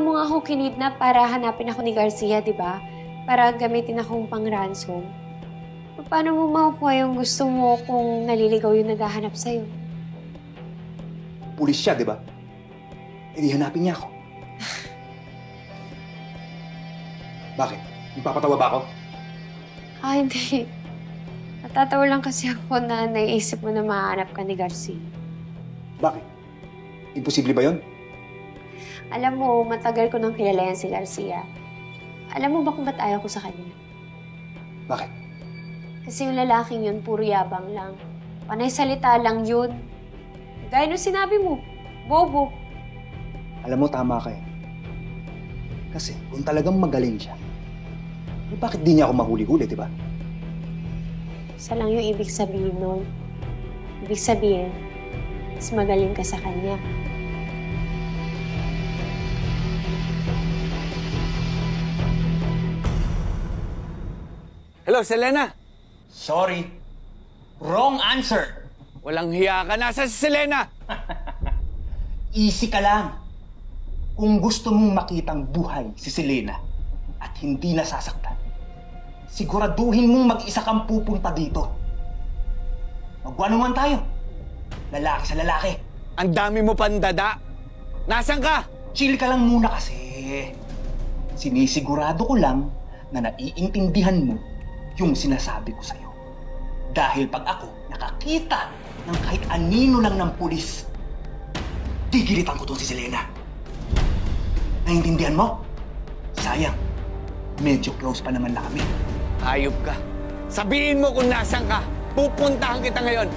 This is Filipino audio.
mo nga ako kinidnap para hanapin ako ni Garcia, di ba? Para gamitin akong pang-ransom. Paano mo makukuha yung gusto mo kung naliligaw yung naghahanap sa'yo? Pulis siya, di ba? Hindi hanapin niya ako. Bakit? Ipapatawa ba ako? Hindi. Natatawa lang kasi ako na naiisip mo na mahanap ka ni Garcia. Bakit? Imposible ba yon? Alam mo, matagal ko nang kilala yan si Garcia. Alam mo ba kung ba't ayaw ko sa kanya? Bakit? Kasi yung lalaking yun, puro yabang lang. Panay salita lang yun. Gaya nung sinabi mo, bobo. Alam mo, tama ka eh. Kasi kung talagang magaling siya, eh bakit di niya ako mahuli-huli, di ba? Isa lang yung ibig sabihin nun. Ibig sabihin, mas magaling ka sa kanya. Hello, Selena. Sorry. Wrong answer. Walang hiya ka. Nasa si Selena? Easy ka lang. Kung gusto mong makitang buhay si Selena at hindi nasasaktan, siguraduhin mong mag-isa kang pupunta dito. Magwano man tayo. Lalaki sa lalaki. Ang dami mo pandada. Nasaan ka? Chill ka lang muna kasi. Sinisigurado ko lang na naiintindihan mo yung sinasabi ko sa'yo. Dahil pag ako nakakita ng kahit anino lang ng pulis, gigilitan ko tong si Selena. Naiintindihan mo? Sayang, medyo close pa naman na kami. Hayop ka. Sabihin mo kung nasaan ka. Pupuntahan kita ngayon.